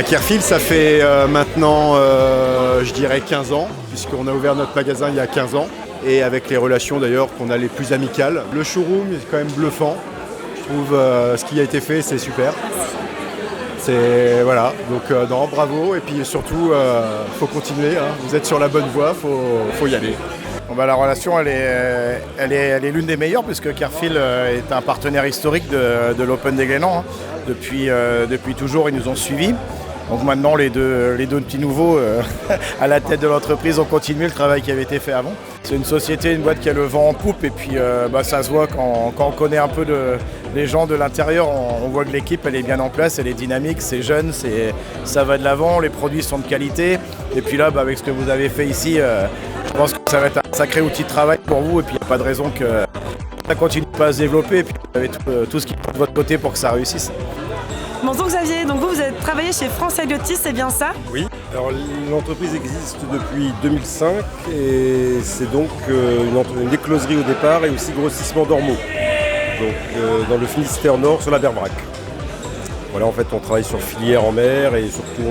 Kerfil, ça fait maintenant, je dirais 15 ans, puisqu'on a ouvert notre magasin il y a 15 ans, et avec les relations d'ailleurs qu'on a les plus amicales. Le showroom est quand même bluffant, je trouve ce qui a été fait, c'est super. C'est, voilà, donc non, bravo, et puis surtout, faut continuer, hein. Vous êtes sur la bonne voie, faut y aller. Bon, la relation, elle est l'une des meilleures, puisque Kerfil est un partenaire historique de l'Open des Glénans. Hein. Depuis toujours, ils nous ont suivis. Donc maintenant, les deux petits nouveaux à la tête de l'entreprise ont continué le travail qui avait été fait avant. C'est une société, une boîte qui a le vent en poupe, et puis ça se voit quand on connaît un peu les gens de l'intérieur, on voit que l'équipe elle est bien en place, elle est dynamique, c'est jeune, ça va de l'avant, les produits sont de qualité. Et puis là, avec ce que vous avez fait ici, je pense que ça va être un sacré outil de travail pour vous, et puis il n'y a pas de raison que ça continue pas à se développer, et puis vous avez tout ce qui est de votre côté pour que ça réussisse. Bonjour Xavier, donc vous avez travaillé chez France Agiotis, c'est bien ça? Oui, alors l'entreprise existe depuis 2005 et c'est donc une écloserie au départ et aussi grossissement d'ormeaux. Donc dans le Finistère Nord, sur la Berbrac. Voilà, en fait on travaille sur filière en mer et surtout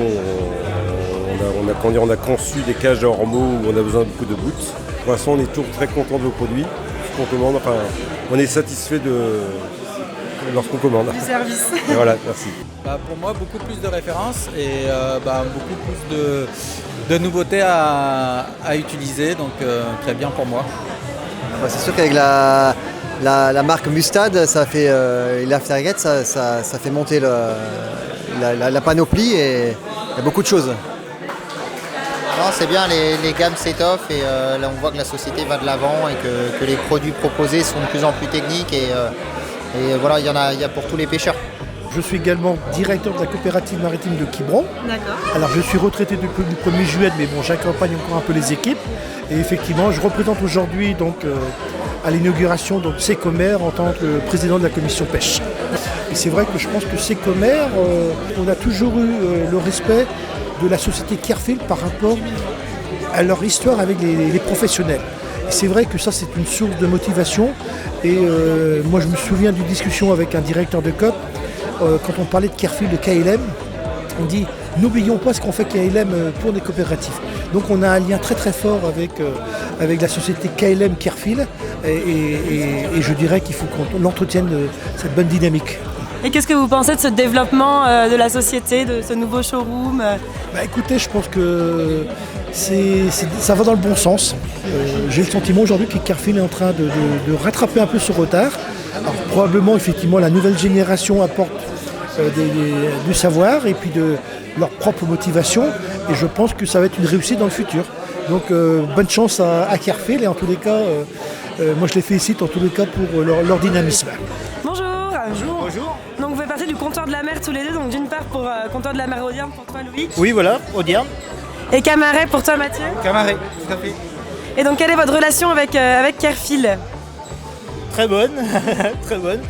on a conçu des cages à ormeaux où on a besoin de beaucoup de boots. Pour l'instant on est toujours très content de vos produits. On est satisfait lorsqu'on commande. Du service. Et voilà, merci. Pour moi, beaucoup plus de références et beaucoup plus de nouveautés à utiliser, donc très bien pour moi. C'est sûr qu'avec la marque Mustad, ça fait l'aftermarket, ça fait monter la panoplie et il y a beaucoup de choses. Non, c'est bien, les gammes s'étoffent et là on voit que la société va de l'avant et que les produits proposés sont de plus en plus techniques et voilà, il y a pour tous les pêcheurs. Je suis également directeur de la coopérative maritime de Quiberon. D'accord. Alors je suis retraité depuis le 1er juillet, mais bon, j'accompagne encore un peu les équipes. Et effectivement, je représente aujourd'hui donc à l'inauguration de Secomer en tant que président de la commission pêche. Et c'est vrai que je pense que Secomer, on a toujours eu le respect de la société Kerfil par rapport à leur histoire avec les professionnels. Et c'est vrai que ça, c'est une source de motivation. Et moi, je me souviens d'une discussion avec un directeur de COP, quand on parlait de Kerfil, de KLM, on dit « N'oublions pas ce qu'on fait KLM pour les coopératives ». Donc on a un lien très très fort avec la société KLM Kerfil et je dirais qu'il faut qu'on entretienne cette bonne dynamique. Et qu'est-ce que vous pensez de ce développement de la société, de ce nouveau showroom? Écoutez, je pense que ça va dans le bon sens. J'ai le sentiment aujourd'hui que Kerfil est en train de rattraper un peu ce retard. Alors, probablement, effectivement, la nouvelle génération apporte du savoir et puis de leur propre motivation. Et je pense que ça va être une réussite dans le futur. Donc, bonne chance à Kerfil et en tous les cas, moi je les félicite en tous les cas pour leur dynamisme. Bonjour. Bonjour. Donc vous faites partie du comptoir de la mer tous les deux, donc d'une part pour comptoir de la mer Audierne pour toi Louis. Oui voilà, Audierne. Et Camaret pour toi Mathieu. Camaret, tout à fait. Et donc quelle est votre relation avec Kerfil? Très bonne, très bonne.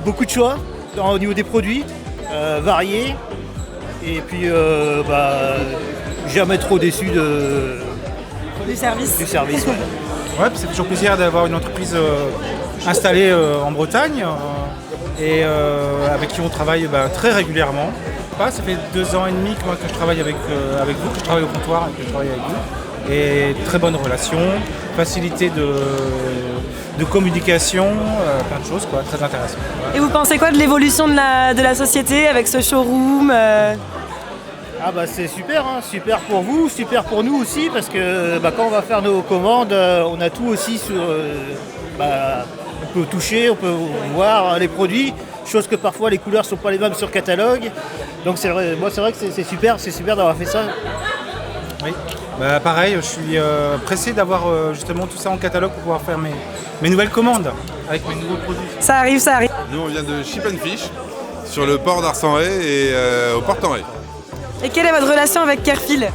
Beaucoup de choix au niveau des produits, variés. Et puis jamais trop déçu du service. Du service, ouais. Ouais, c'est toujours plaisir d'avoir une entreprise installée en Bretagne et avec qui on travaille très régulièrement. Ça fait 2 ans et demi que je travaille avec vous, que je travaille au comptoir et que je travaille avec vous. Et très bonne relation, facilité de communication, plein de choses, quoi, très intéressant. Et vous pensez quoi de l'évolution de la société avec ce showroom c'est super, hein, super pour vous, super pour nous aussi, parce que quand on va faire nos commandes, on a tout aussi sur... on peut toucher, on peut voir les produits, chose que parfois les couleurs ne sont pas les mêmes sur catalogue. Donc c'est vrai que c'est super d'avoir fait ça. Oui, pareil, je suis pressé d'avoir justement tout ça en catalogue pour pouvoir faire mes nouvelles commandes avec mes nouveaux produits. Ça arrive. Nous on vient de Ship & Fish, sur le port d'Arcenray et au Port-en-Ré. Et quelle est votre relation avec Kerfil?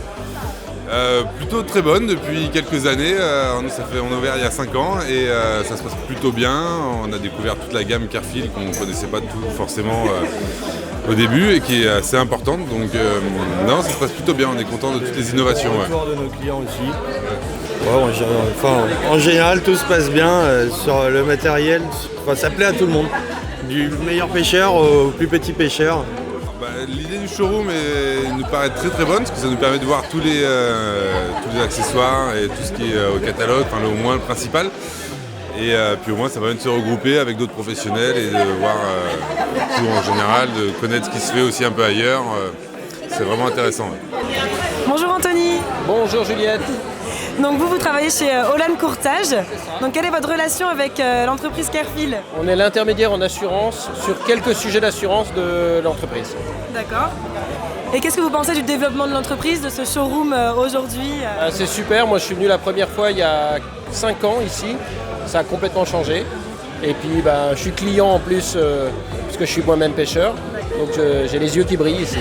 Plutôt très bonne depuis quelques années. On a ouvert il y a 5 ans et ça se passe plutôt bien. On a découvert toute la gamme Kerfil qu'on ne connaissait pas tout forcément au début et qui est assez importante. Donc non, ça se passe plutôt bien. On est content de toutes les innovations. De nos clients aussi. En général, tout se passe bien sur le matériel. Ça plaît à tout le monde. Du meilleur pêcheur au plus petit pêcheur. L'idée du showroom nous paraît très très bonne parce que ça nous permet de voir tous les accessoires et tout ce qui est au catalogue, enfin au moins le principal. Et puis au moins ça permet de se regrouper avec d'autres professionnels et de voir tout en général, de connaître ce qui se fait aussi un peu ailleurs. C'est vraiment intéressant. Bonjour Anthony. Bonjour Juliette. Donc vous travaillez chez Holland Courtage. Donc quelle est votre relation avec l'entreprise Kerfil? On est l'intermédiaire en assurance sur quelques sujets d'assurance de l'entreprise. D'accord. Et qu'est-ce que vous pensez du développement de l'entreprise, de ce showroom aujourd'hui? C'est super, moi je suis venu la première fois il y a 5 ans ici, ça a complètement changé. Et puis je suis client en plus, parce que je suis moi-même pêcheur, donc j'ai les yeux qui brillent ici.